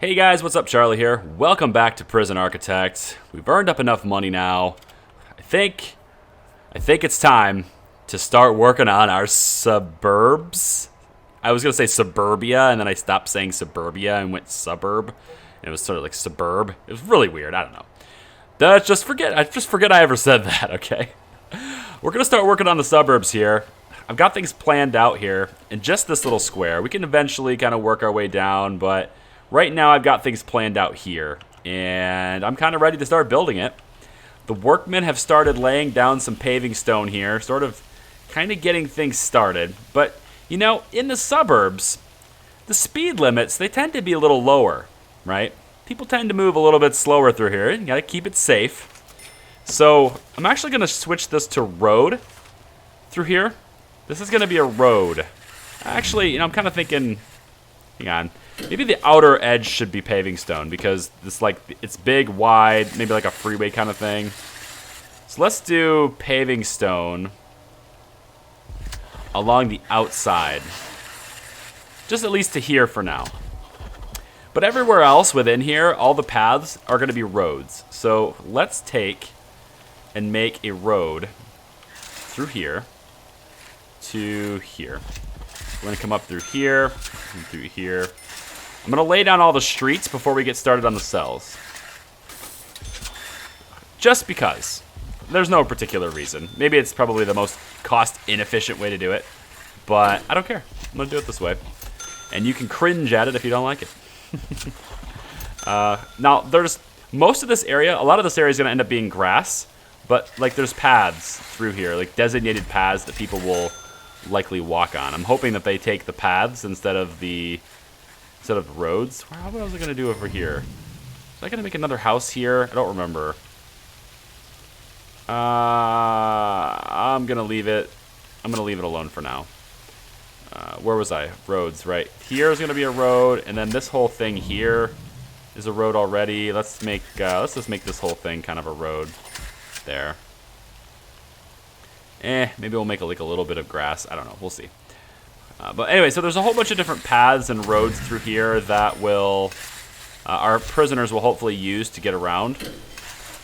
Hey guys, what's up? Charlie here. Welcome back to Prison Architect. We've earned up enough money now. I think it's time to start working on our suburbs. I was gonna say suburbia, and then I stopped saying suburbia and went suburb. And it was sort of like suburb. It was really weird. I don't know. I just forget I ever said that. Okay. We're gonna start working on the suburbs here. I've got things planned out here in just this little square. We can eventually kind of work our way down, but right now I've got things planned out here, and I'm kind of ready to start building it. The workmen have started laying down some paving stone here, sort of kind of getting things started. But, you know, in the suburbs, the speed limits, they tend to be a little lower, right? People tend to move a little bit slower through here. You gotta keep it safe. So I'm actually gonna switch this to road through here. This is gonna be a road. Actually, you know, I'm kind of thinking, hang on. Maybe the outer edge should be paving stone because this, like, it's big, wide, maybe like a freeway kind of thing. So let's do paving stone along the outside. Just at least to here for now. But everywhere else within here, all the paths are going to be roads. So let's take and make a road through here to here. We're going to come up through here, and through here. I'm going to lay down all the streets before we get started on the cells. Just because. There's no particular reason. Maybe it's probably the most cost-inefficient way to do it. But I don't care. I'm going to do it this way. And you can cringe at it if you don't like it. Now, there's most of this area, a lot of this area is going to end up being grass. But, like, there's paths through here. Like, designated paths that people will likely walk on. I'm hoping that they take the paths instead of roads. What was I going to do over here? Was I going to make another house here? I don't remember. I'm going to leave it. I'm going to leave it alone for now. Where was I? Roads, right. Here is going to be a road, and then this whole thing here is a road already. Let's just make this whole thing kind of a road there. Maybe we'll make like a little bit of grass. I don't know. We'll see. But anyway, so there's a whole bunch of different paths and roads through here that will our prisoners will hopefully use to get around.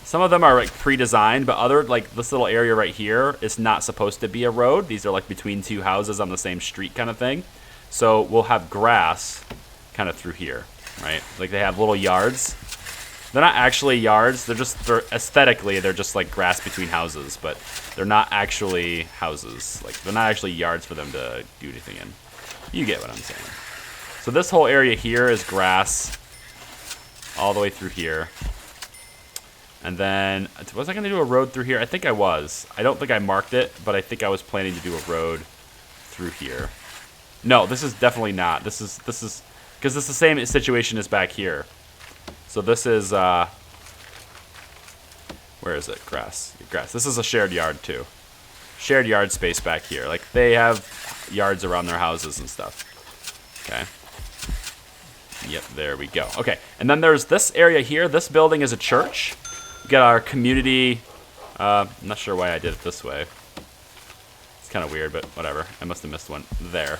Some of them are like pre-designed, but other, like this little area right here is not supposed to be a road. These are like between two houses on the same street kind of thing. So we'll have grass kind of through here, right? Like they have little yards. They're not actually yards. They're aesthetically, they're just like grass between houses, but they're not actually houses. Like they're not actually yards for them to do anything in. You get what I'm saying. So this whole area here is grass all the way through here. And then, was I going to do a road through here? I think I was. I don't think I marked it, but I think I was planning to do a road through here. No, this is definitely not. This is, because it's the same situation as back here. So this is, where is it? Grass. Grass. This is a shared yard, too. Shared yard space back here. Like, they have yards around their houses and stuff. Okay. Yep, there we go. Okay, and then there's this area here. This building is a church. We got our community. I'm not sure why I did it this way. It's kind of weird, but whatever. I must have missed one there.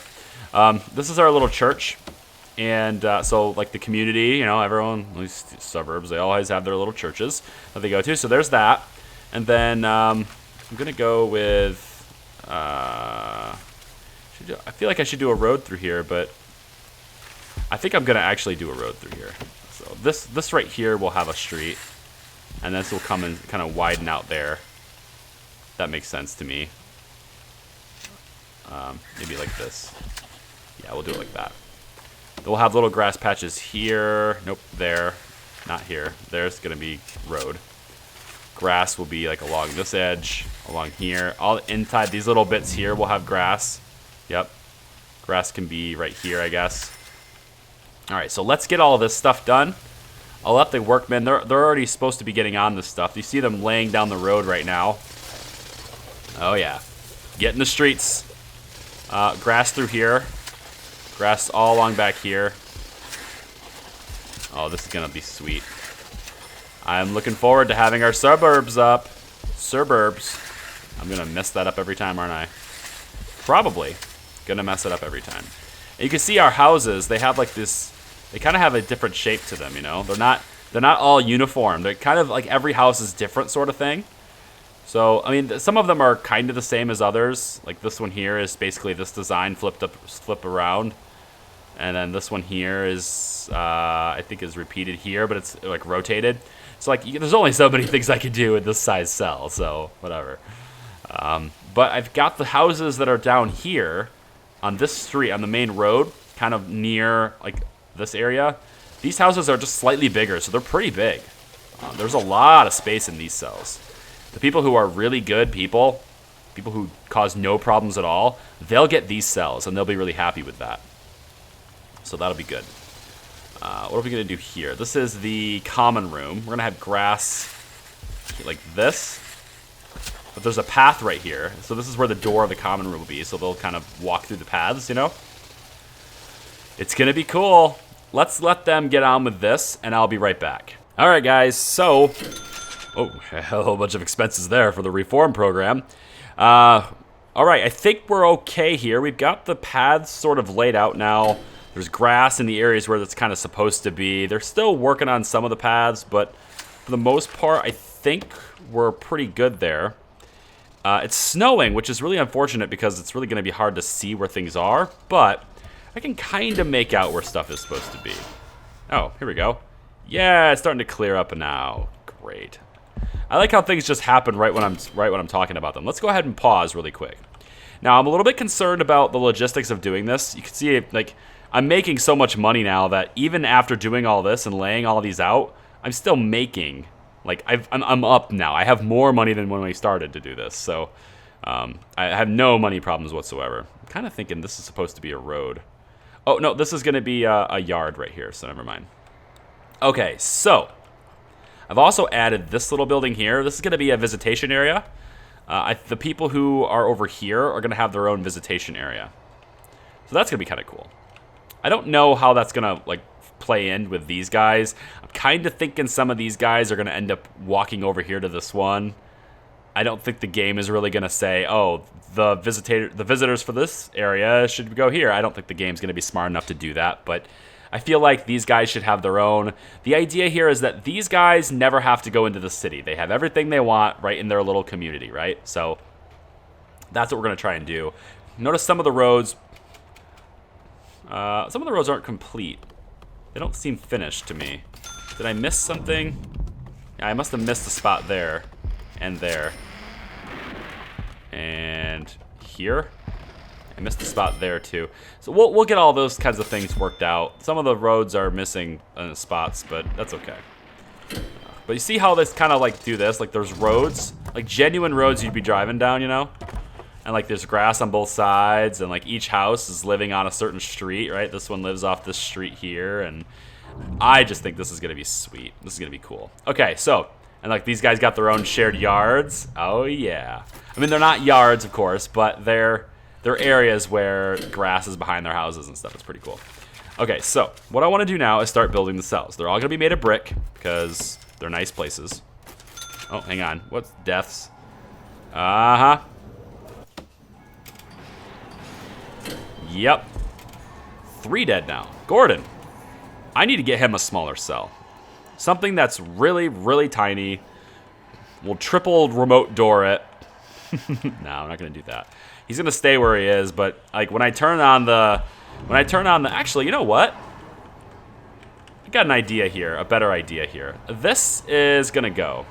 This is our little church. And so, like, the community, you know, everyone, at least suburbs, they always have their little churches that they go to. So there's that. And then I'm going to go with, I feel like I should do a road through here, but I think I'm going to actually do a road through here. So this right here will have a street. And this will come and kind of widen out there. That makes sense to me. Maybe like this. Yeah, we'll do it like that. We'll have little grass patches here. Nope, there. Not here. There's going to be road. Grass will be like along this edge, along here. All inside these little bits here will have grass. Yep. Grass can be right here, I guess. All right, so let's get all of this stuff done. I'll let the workmen, they're already supposed to be getting on this stuff. You see them laying down the road right now. Oh, yeah. Get in the streets. Grass through here. Grass all along back here. Oh, this is going to be sweet. I'm looking forward to having our suburbs up. Suburbs. I'm going to mess that up every time, aren't I? Probably. Going to mess it up every time. And you can see our houses. They have like this They kind of have a different shape to them, you know? They're not all uniform. They're kind of like every house is different sort of thing. So, I mean, some of them are kind of the same as others. Like this one here is basically this design flip around. And then this one here is, I think is repeated here, but it's like rotated. So like, there's only so many things I could do with this size cell, so whatever. But I've got the houses that are down here on this street, on the main road, kind of near like this area. These houses are just slightly bigger, so they're pretty big. There's a lot of space in these cells. The people who are really good people who cause no problems at all, they'll get these cells, and they'll be really happy with that. So that'll be good. What are we going to do here? This is the common room. We're going to have grass like this. But there's a path right here. So this is where the door of the common room will be. So they'll kind of walk through the paths, you know? It's going to be cool. Let's let them get on with this, and I'll be right back. All right, guys. So, a whole bunch of expenses there for the reform program. All right, I think we're okay here. We've got the paths sort of laid out now. There's grass in the areas where it's kind of supposed to be. They're still working on some of the paths, but for the most part, I think we're pretty good there. It's snowing, which is really unfortunate because it's really going to be hard to see where things are, but I can kind of make out where stuff is supposed to be. Oh, here we go. Yeah, it's starting to clear up now. Great. I like how things just happen right when I'm talking about them. Let's go ahead and pause really quick. Now, I'm a little bit concerned about the logistics of doing this. You can see, like, I'm making so much money now that even after doing all this and laying all these out, I'm still making, like, I'm up now. I have more money than when we started to do this. So I have no money problems whatsoever. I'm kind of thinking this is supposed to be a road. Oh, no, this is going to be a yard right here, so never mind. Okay, so I've also added this little building here. This is going to be a visitation area. The people who are over here are going to have their own visitation area. So that's going to be kind of cool. I don't know how that's going to like play in with these guys. I'm kind of thinking some of these guys are going to end up walking over here to this one. I don't think the game is really going to say, oh, the visitors for this area should go here. I don't think the game's going to be smart enough to do that, but I feel like these guys should have their own. The idea here is that these guys never have to go into the city. They have everything they want right in their little community, right? So that's what we're going to try and do. Notice some of the roads. Some of the roads aren't complete. They don't seem finished to me. Did I miss something? Yeah, I must have missed a spot there. And there. And here. I missed a spot there too. So we'll get all those kinds of things worked out. Some of the roads are missing spots, but that's okay. But you see how this kind of like do this? Like there's roads, like genuine roads you'd be driving down, you know? And like there's grass on both sides, and like each house is living on a certain street, right? This one lives off this street here, and I just think this is gonna be sweet. This is gonna be cool. Okay, so, and like these guys got their own shared yards. Oh yeah. I mean, they're not yards, of course, but they're areas where grass is behind their houses and stuff. It's pretty cool. Okay, so what I want to do now is start building the cells. They're all going to be made of brick because they're nice places. Oh, hang on. What's deaths? Uh-huh. Yep. 3 dead now. Gordon. I need to get him a smaller cell. Something that's really, really tiny. We'll triple remote door it. No, I'm not going to do that. He's going to stay where he is, but like when I turn on the actually, you know what? I got an idea here, a better idea here. This is going to go.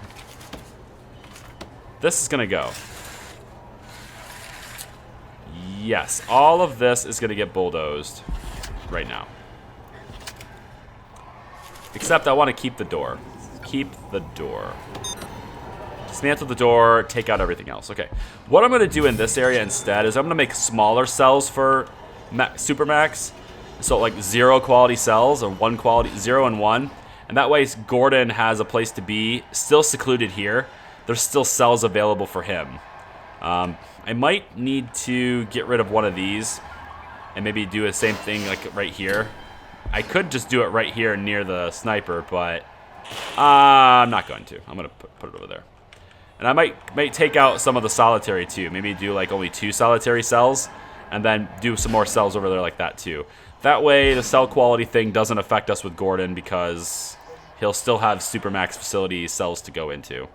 This is going to go. Yes, all of this is going to get bulldozed right now. Except I want to keep the door. Keep the door. Dismantle the door, take out everything else. Okay, what I'm going to do in this area instead is I'm going to make smaller cells for Supermax. So like 0 quality cells, or 1 quality, 0 and 1. And that way Gordon has a place to be, still secluded here. There's still cells available for him. I might need to get rid of one of these and maybe do the same thing like right here. I could just do it right here near the sniper, but I'm not going to. I'm going to put it over there. And I might take out some of the solitary too. Maybe do like only 2 solitary cells, and then do some more cells over there like that too. That way the cell quality thing doesn't affect us with Gordon because he'll still have Supermax facility cells to go into.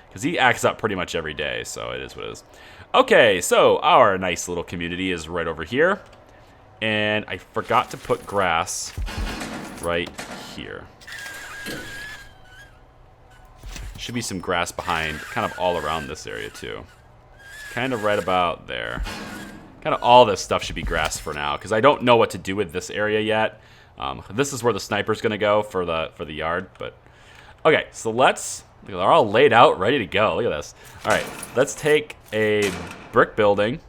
Because he acts up pretty much every day, so it is what it is. Okay, so our nice little community is right over here. And I forgot to put grass right here. Should be some grass behind, kind of all around this area too. Kind of right about there. Kind of all this stuff should be grass for now, because I don't know what to do with this area yet. This is where the sniper's gonna go for the yard, but okay. So they're all laid out, ready to go. Look at this. All right, let's take a brick building,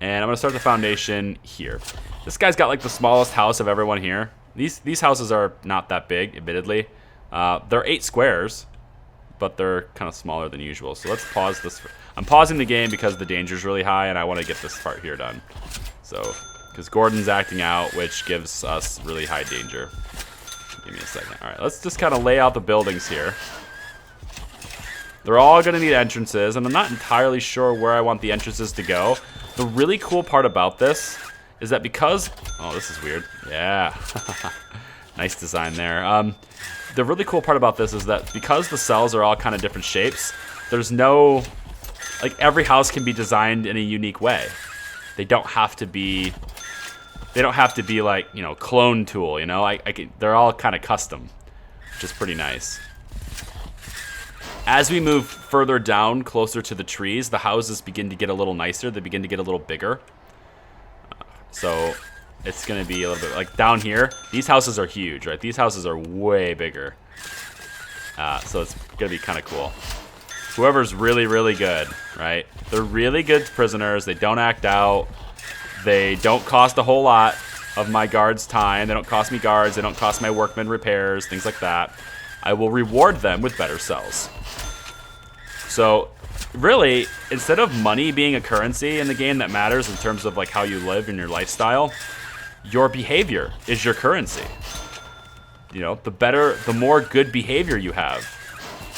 and I'm gonna start the foundation here. This guy's got like the smallest house of everyone here. These houses are not that big, admittedly. They're 8 squares, but they're kind of smaller than usual. So let's pause this. I'm pausing the game because the danger's really high, and I want to get this part here done. So, because Gordon's acting out, which gives us really high danger. Give me a second. All right, let's just kind of lay out the buildings here. They're all going to need entrances, and I'm not entirely sure where I want the entrances to go. The really cool part about this is that because... Oh, this is weird. Yeah. Nice design there. The really cool part about this is that because the cells are all kind of different shapes, there's no... Like, every house can be designed in a unique way. They don't have to be... They don't have to be like, you know, clone tool, you know? They're all kind of custom, which is pretty nice. As we move further down, closer to the trees, the houses begin to get a little nicer. They begin to get a little bigger. So it's going to be a little bit... Like, down here, these houses are huge, right? These houses are way bigger. So it's going to be kind of cool. Whoever's really, really good, right? They're really good prisoners. They don't act out. They don't cost a whole lot of my guards' time. They don't cost me guards. They don't cost my workmen repairs, things like that. I will reward them with better cells. So, really, instead of money being a currency in the game that matters in terms of like how you live and your lifestyle, your behavior is your currency. You know, the more good behavior you have,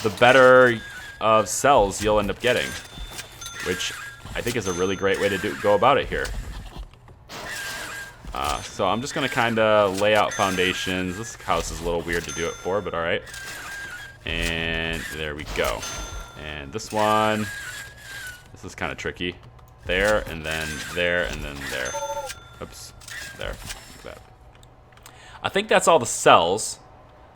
the better of cells you'll end up getting, which I think is a really great way to go about it here. So I'm just gonna kind of lay out foundations. This house is a little weird to do it for, but all right. And there we go. And this one, this is kind of tricky. There, and then there, and then there. Oops, there, like that. I think that's all the cells.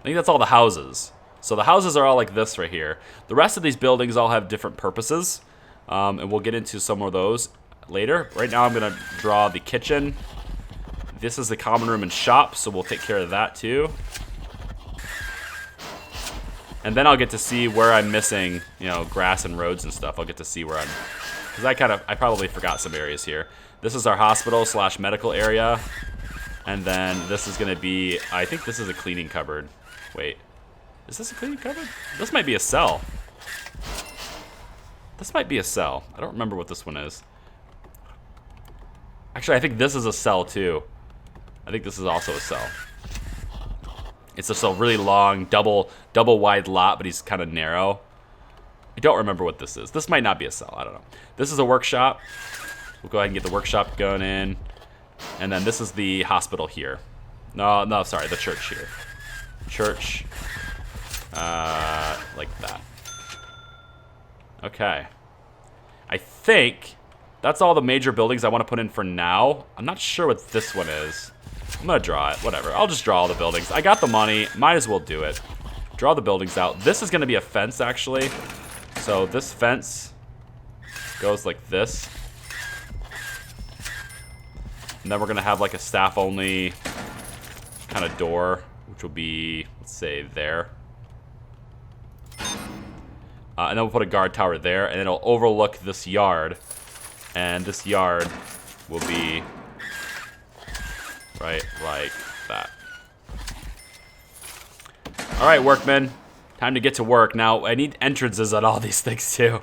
I think that's all the houses. So the houses are all like this right here. The rest of these buildings all have different purposes, and we'll get into some of those later. Right now I'm gonna draw the kitchen. This is the common room and shop, so we'll take care of that too. And then I'll get to see where I'm missing, you know, grass and roads and stuff. I'll get to see where I'm, because I probably forgot some areas here. This is our hospital / medical area. And then this is gonna be, I think this is a cleaning cupboard. Wait, is this a cleaning cupboard? This might be a cell. This might be a cell. I don't remember what this one is. Actually, I think this is a cell too. I think this is also a cell. It's just a really long, double wide lot, but he's kind of narrow. I don't remember what this is. This might not be a cell. I don't know. This is a workshop. We'll go ahead and get the workshop going in. And then this is the hospital here. No, sorry, the church here. Church. Like that. Okay. I think that's all the major buildings I want to put in for now. I'm not sure what this one is. I'm gonna draw it, whatever. I'll just draw all the buildings. I got the money, might as well do it. Draw the buildings out. This is gonna be a fence, actually. So this fence goes like this. And then we're gonna have like a staff-only kind of door, which will be, let's say, there. And then we'll put a guard tower there, and it'll overlook this yard. And this yard will be right like that. All right, workmen. Time to get to work. Now, I need entrances on all these things, too.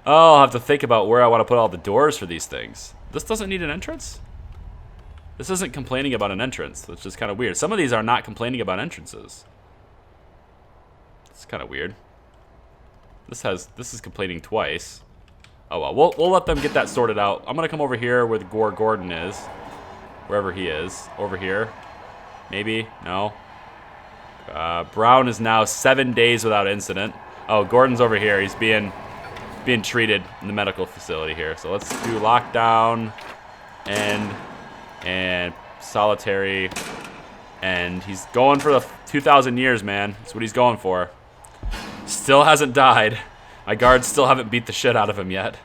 Oh, I'll have to think about where I want to put all the doors for these things. This doesn't need an entrance? This isn't complaining about an entrance, which is kind of weird. Some of these are not complaining about entrances. It's kind of weird. This is complaining twice. Oh well, we'll let them get that sorted out. I'm gonna come over here where the Gordon is, Wherever he is. Over here. Maybe? No. Brown is now 7 days without incident. Oh, Gordon's over here. He's being treated in the medical facility here. So let's do lockdown and solitary. And he's going for the 2,000 years, man. That's what he's going for. Still hasn't died. My guards still haven't beat the shit out of him yet.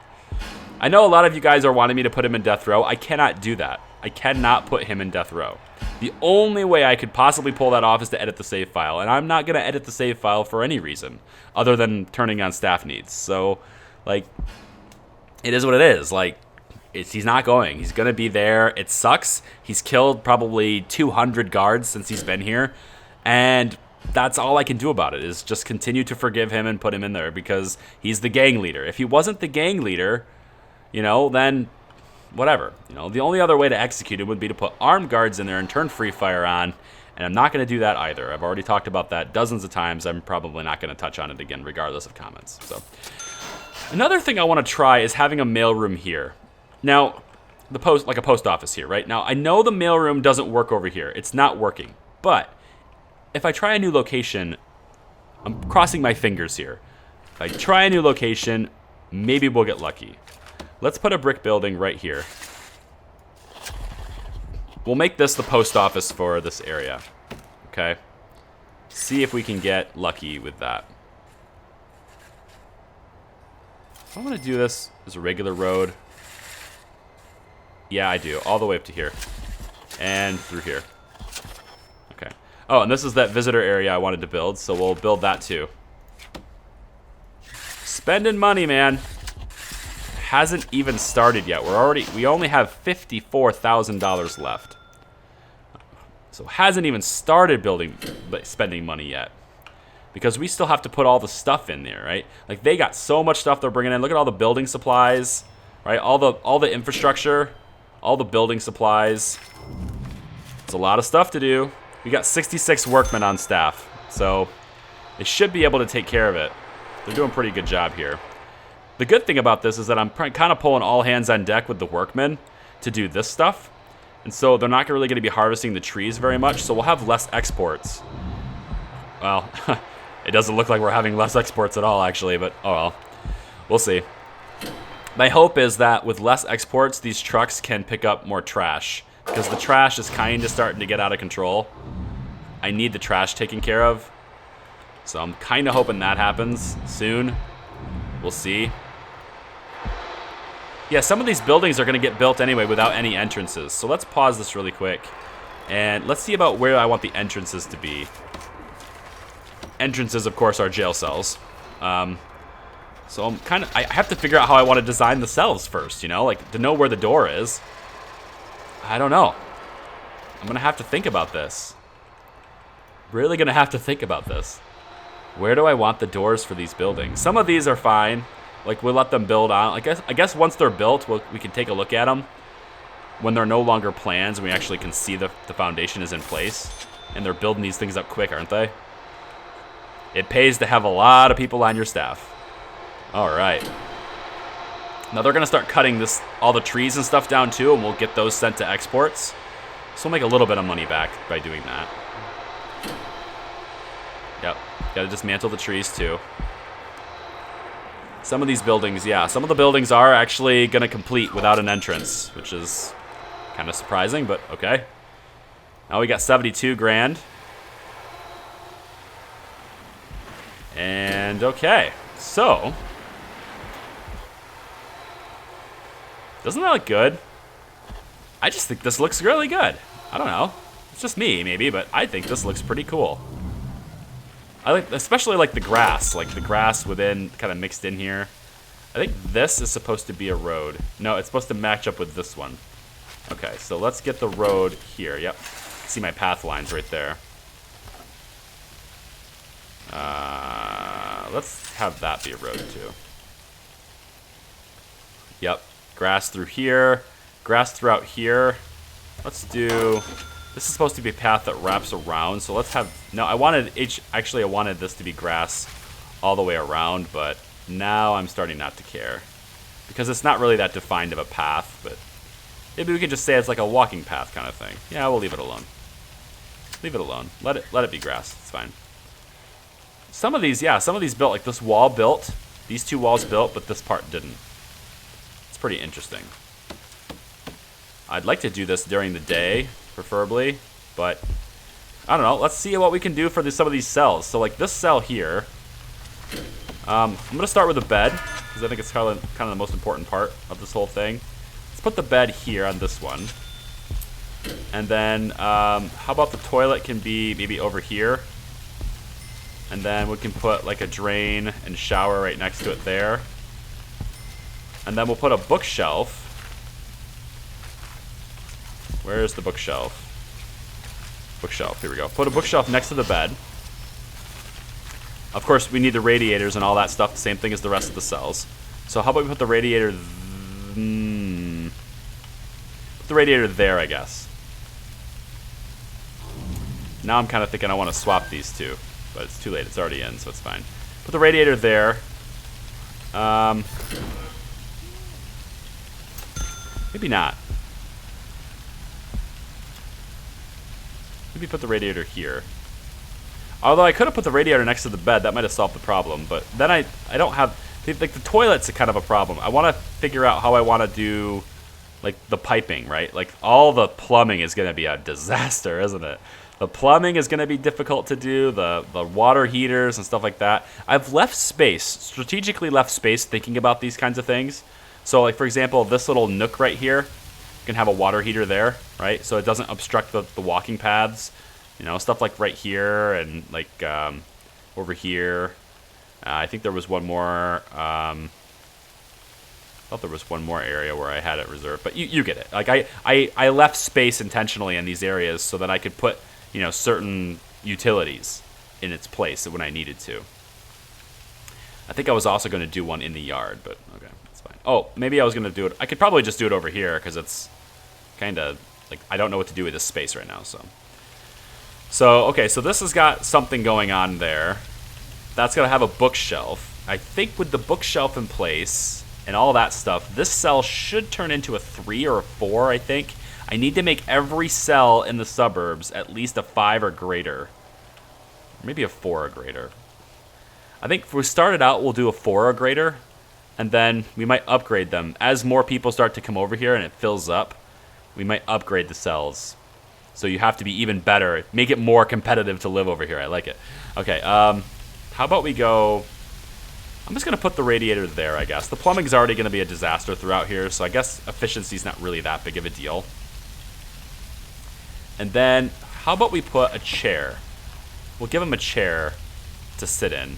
I know a lot of you guys are wanting me to put him in death row. I cannot do that. I cannot put him in death row. The only way I could possibly pull that off is to edit the save file. And I'm not going to edit the save file for any reason other than turning on staff needs. So, like, it is what it is. Like, he's not going. He's going to be there. It sucks. He's killed probably 200 guards since he's been here. And that's all I can do about it, is just continue to forgive him and put him in there because he's the gang leader. If he wasn't the gang leader, you know, then whatever. You know, the only other way to execute it would be to put armed guards in there and turn free fire on. And I'm not going to do that either. I've already talked about that dozens of times. I'm probably not going to touch on it again regardless of comments. So another thing I want to try is having a mailroom here. Now, the post, like a post office here, right? Now, I know the mailroom doesn't work over here. It's not working. But if I try a new location, I'm crossing my fingers here. If I try a new location, maybe we'll get lucky. Let's put a brick building right here. We'll make this the post office for this area. Okay? See if we can get lucky with that. I want to do this as a regular road. Yeah, I do. All the way up to here. And through here. Okay. Oh, and this is that visitor area I wanted to build, so we'll build that too. Spending money, man. Hasn't even started yet. We only have $54,000 left. So hasn't even started spending money yet. Because we still have to put all the stuff in there, right? Like, they got so much stuff they're bringing in. Look at all the building supplies, right? All the infrastructure, all the building supplies. It's a lot of stuff to do. We got 66 workmen on staff, so they should be able to take care of it. They're doing a pretty good job here. The good thing about this is that I'm kind of pulling all hands on deck with the workmen to do this stuff. And so they're not really going to be harvesting the trees very much, so we'll have less exports. Well, it doesn't look like we're having less exports at all, actually, but oh well. We'll see. My hope is that with less exports, these trucks can pick up more trash, because the trash is kind of starting to get out of control. I need the trash taken care of, so I'm kind of hoping that happens soon. We'll see. Yeah, some of these buildings are going to get built anyway without any entrances. So let's pause this really quick. And let's see about where I want the entrances to be. Entrances, of course, are jail cells. So I have to figure out how I want to design the cells first, you know? Like, to know where the door is. I don't know. I'm going to have to think about this. Really going to have to think about this. Where do I want the doors for these buildings? Some of these are fine. Like, we'll let them build on. I guess once they're built, we can take a look at them. When they're no longer plans, and we actually can see the foundation is in place. And they're building these things up quick, aren't they? It pays to have a lot of people on your staff. All right. Now they're going to start cutting all the trees and stuff down too, and we'll get those sent to exports. So we'll make a little bit of money back by doing that. Yep. Got to dismantle the trees too. Some of these buildings, yeah, some of the buildings are actually going to complete without an entrance, which is kind of surprising, but okay. Now we got 72 grand. And okay, so doesn't that look good? I just think this looks really good. I don't know. It's just me, maybe, but I think this looks pretty cool. Especially like the grass within, kind of mixed in here. I think this is supposed to be a road. No, it's supposed to match up with this one. Okay, so let's get the road here. Yep, see my path lines right there. Let's have that be a road too. Yep, grass through here, grass throughout here. Let's do. This is supposed to be a path that wraps around, so let's have... No, I wanted this to be grass all the way around, but now I'm starting not to care. Because it's not really that defined of a path, but Maybe we can just say it's like a walking path kind of thing. Yeah, we'll leave it alone. Leave it alone. Let it be grass. It's fine. Some of these, yeah, some of these built, like this wall built. These two walls built, but this part didn't. It's pretty interesting. I'd like to do this during the day, preferably, but I don't know. Let's see what we can do for some of these cells. So like this cell here, I'm gonna start with a bed because I think it's kind of the most important part of this whole thing. Let's put the bed here on this one, and then how about the toilet can be maybe over here, and then we can put like a drain and shower right next to it there, and then we'll put a bookshelf. Where's the bookshelf? Bookshelf, here we go. Put a bookshelf next to the bed. Of course, we need the radiators and all that stuff, the same thing as the rest of the cells. So how about we put the radiator... put the radiator there, I guess. Now I'm kind of thinking I want to swap these two. But it's too late, it's already in, so it's fine. Put the radiator there. Maybe not. Maybe put the radiator here. Although I could have put the radiator next to the bed, that might have solved the problem. But then I don't have, like the toilet's kind of a problem. I want to figure out how I want to do, like the piping, right? Like all the plumbing is going to be a disaster, isn't it? The plumbing is going to be difficult to do, the water heaters and stuff like that. I've left space, strategically left space thinking about these kinds of things. So like for example, this little nook right here, you can have a water heater there, right? So it doesn't obstruct the walking paths. You know, stuff like right here and like over here. I think there was one more. I thought there was one more area where I had it reserved, but you get it. Like I left space intentionally in these areas so that I could put, you know, certain utilities in its place when I needed to. I think I was also going to do one in the yard, but okay, that's fine. Oh, maybe I was going to do it. I could probably just do it over here because it's kind of like I don't know what to do with this space right now, So, okay, so this has got something going on there. That's going to have a bookshelf. I think with the bookshelf in place and all that stuff, this cell should turn into a 3 or a 4, I think. I need to make every cell in the suburbs at least a 5 or greater. Maybe a 4 or greater. I think if we started out, we'll do a 4 or greater, and then we might upgrade them. As more people start to come over here and it fills up, we might upgrade the cells. So you have to be even better. Make it more competitive to live over here. I like it. Okay, how about we go... I'm just going to put the radiator there, I guess. The plumbing's already going to be a disaster throughout here, so I guess efficiency's not really that big of a deal. And then, how about we put a chair? We'll give him a chair to sit in,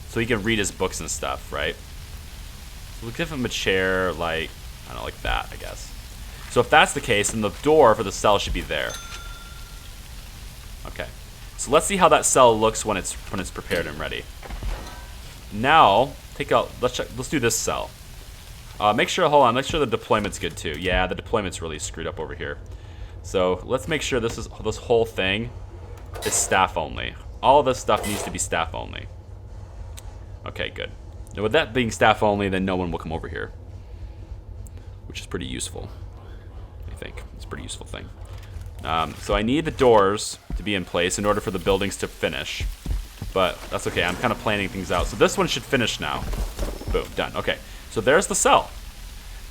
so he can read his books and stuff, right? So we'll give him a chair like, I don't know, like that, I guess. So if that's the case, then the door for the cell should be there. Okay. So let's see how that cell looks when it's prepared and ready. Now, let's do this cell. Make sure the deployment's good too. Yeah, the deployment's really screwed up over here. So let's make sure this whole thing is staff only. All of this stuff needs to be staff only. Okay, good. Now with that being staff only, then no one will come over here, which is pretty useful. I think it's a pretty useful thing. So I need the doors to be in place in order for the buildings to finish. But that's okay, I'm kind of planning things out. So this one should finish now. Boom, done. Okay, so there's the cell.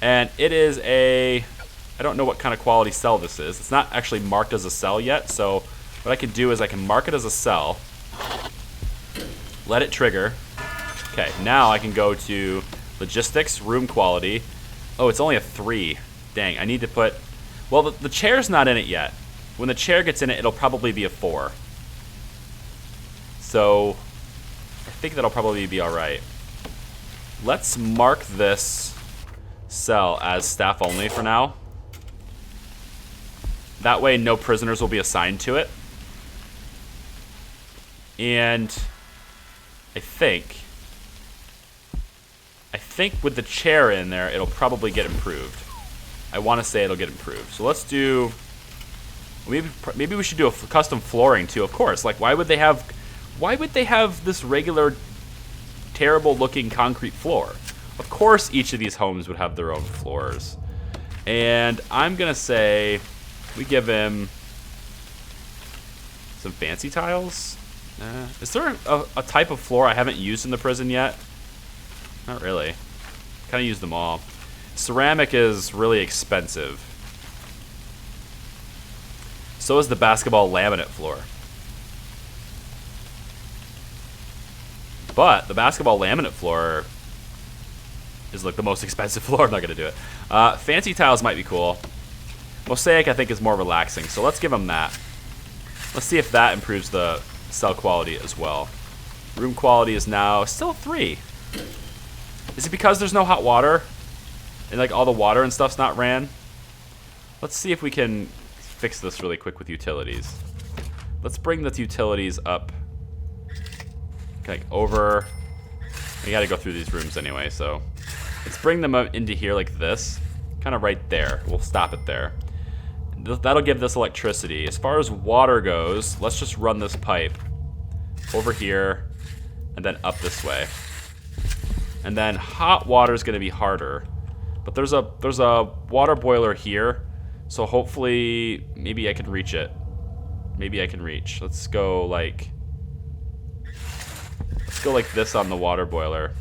And it is I don't know what kind of quality cell this is. It's not actually marked as a cell yet, so what I can do is I can mark it as a cell, let it trigger. Okay, now I can go to logistics, room quality. Oh, it's only a 3. Dang, I need to put... Well, the chair's not in it yet. When the chair gets in it, it'll probably be a 4. So, I think that'll probably be alright. Let's mark this cell as staff only for now. That way, no prisoners will be assigned to it. And I think with the chair in there, it'll probably get improved. I want to say it'll get improved. So let's do... Maybe we should do a custom flooring too. Of course, like why would they have this regular, terrible-looking concrete floor? Of course, each of these homes would have their own floors. And I'm going to say we give him some fancy tiles. Is there a type of floor I haven't used in the prison yet? Not really. Kind of use them all. Ceramic is really expensive. So is the basketball laminate floor. But the basketball laminate floor is like the most expensive floor. I'm not going to do it. Fancy tiles might be cool. Mosaic, I think, is more relaxing. So let's give them that. Let's see if that improves the cell quality as well. Room quality is now still 3. Is it because there's no hot water? And like all the water and stuff's not ran? Let's see if we can fix this really quick with utilities. Let's bring the utilities up. Like over. We gotta go through these rooms anyway, so let's bring them up into here like this. Kind of right there. We'll stop it there. That'll give this electricity. As far as water goes, let's just run this pipe over here and then up this way. And then hot water is going to be harder. But there's a water boiler here, so hopefully maybe I can reach it. Maybe I can reach. Let's go like this on the water boiler.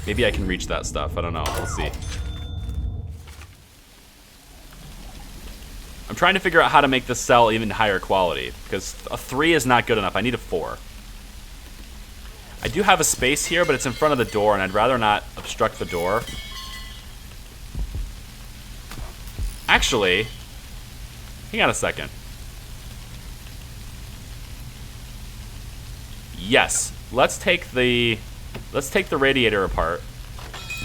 Maybe I can reach that stuff. I don't know. We'll see. I'm trying to figure out how to make this cell even higher quality, because a 3 is not good enough. I need a 4. I do have a space here, but it's in front of the door, and I'd rather not obstruct the door. Actually, hang on a second. Yes, let's take the radiator apart.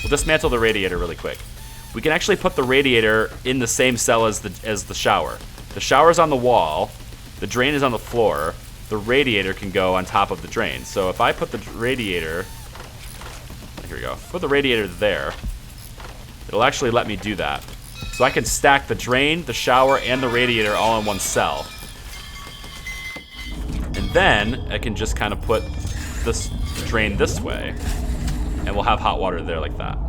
We'll dismantle the radiator really quick. We can actually put the radiator in the same cell as the shower. The shower's on the wall, the drain is on the floor, the radiator can go on top of the drain. So if I put the radiator, here we go, put the radiator there, it'll actually let me do that. So I can stack the drain, the shower, and the radiator all in one cell. And then I can just kind of put this drain this way, and we'll have hot water there like that.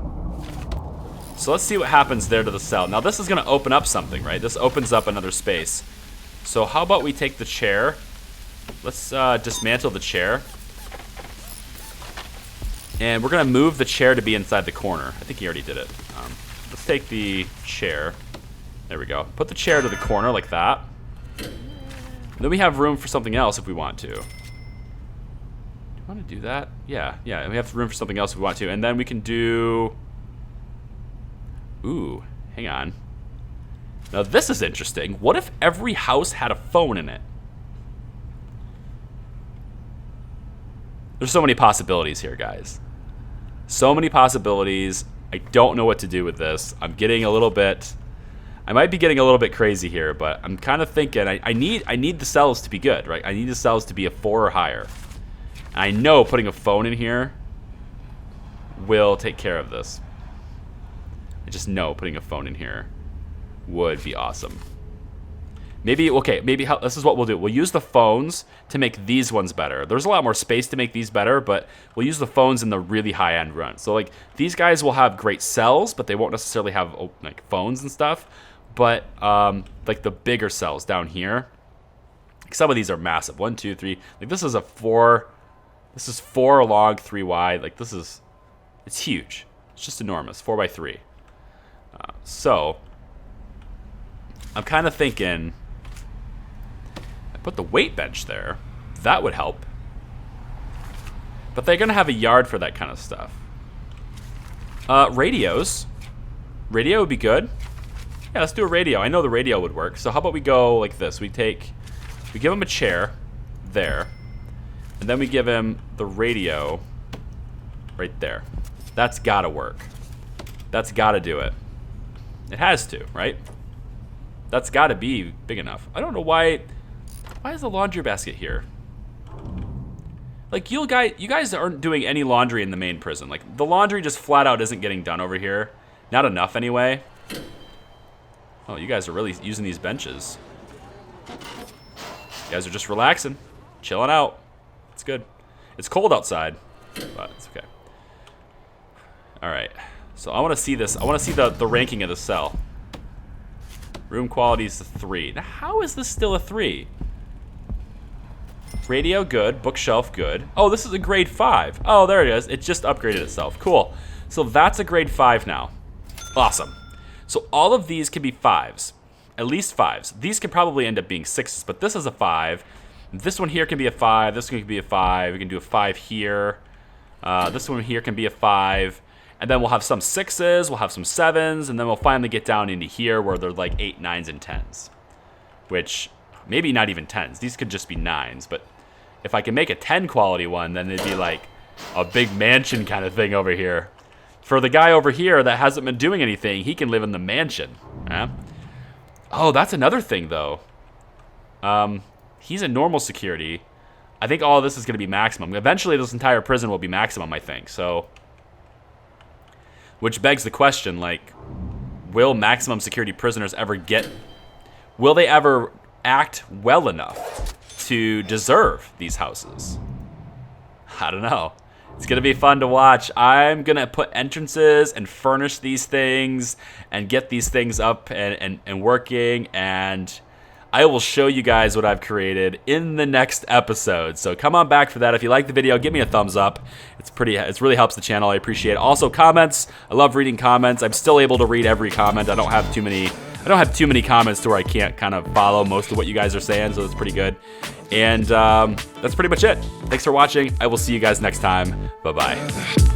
So let's see what happens there to the cell. Now this is going to open up something, right? This opens up another space. So how about we take the chair? Let's dismantle the chair. And we're going to move the chair to be inside the corner. I think he already did it. Let's take the chair. There we go. Put the chair to the corner like that. And then we have room for something else if we want to. Do you want to do that? Yeah, we have room for something else if we want to. And then we can do... Ooh, hang on. Now this is interesting. What if every house had a phone in it? There's so many possibilities here, guys. So many possibilities. I don't know what to do with this. I'm getting a little bit... I might be getting a little bit crazy here, but I'm kind of thinking I need the cells to be good, right? I need the cells to be a 4 or higher. And I know putting a phone in here will take care of this. I just know putting a phone in here would be awesome. Maybe, okay, this is what we'll do. We'll use the phones to make these ones better. There's a lot more space to make these better, but we'll use the phones in the really high-end run. So, like, these guys will have great cells, but they won't necessarily have, like, phones and stuff. But, like, the bigger cells down here, like, some of these are massive. 1, 2, 3. Like, this is a 4. This is 4 long, 3 wide. Like, it's huge. It's just enormous. 4 by 3. So, I'm kind of thinking... Put the weight bench there. That would help. But they're going to have a yard for that kind of stuff. Radios. Radio would be good. Yeah, let's do a radio. I know the radio would work. So how about we go like this? We give him a chair there. And then we give him the radio right there. That's got to work. That's got to do it. It has to, right? That's got to be big enough. I don't know why... Why is the laundry basket here? Like, you guys aren't doing any laundry in the main prison. Like, the laundry just flat out isn't getting done over here. Not enough, anyway. Oh, you guys are really using these benches. You guys are just relaxing. Chilling out. It's good. It's cold outside, but it's okay. All right. So I want to see this. I want to see the ranking of the cell. Room quality is a 3. Now, how is this still a 3? Radio, good. Bookshelf, good. Oh, this is a grade 5. Oh, there it is. It just upgraded itself. Cool. So that's a grade 5 now. Awesome. So all of these can be 5s. At least 5s. These can probably end up being 6s, but this is a 5. This one here can be a 5. This one can be a 5. We can do a 5 here. This one here can be a 5. And then we'll have some 6s. We'll have some 7s. And then we'll finally get down into here where they're like 8, 9s, and 10s. Which, maybe not even 10s. These could just be 9s. But if I can make a 10 quality one, then it'd be like a big mansion kind of thing over here. For the guy over here that hasn't been doing anything, he can live in the mansion. Yeah? Oh, that's another thing, though. He's in normal security. I think all of this is going to be maximum. Eventually, this entire prison will be maximum, I think. So, which begs the question, like, will maximum security prisoners ever get... Will they ever act well enough to deserve these houses? I don't know. It's going to be fun to watch. I'm going to put entrances and furnish these things and get these things up and working, and I will show you guys what I've created in the next episode. So come on back for that. If you like the video, give me a thumbs up. It really helps the channel. I appreciate it. Also, comments. I love reading comments. I'm still able to read every comment. I don't have too many comments to where I can't kind of follow most of what you guys are saying, so it's pretty good. And that's pretty much it. Thanks for watching. I will see you guys next time. Bye-bye.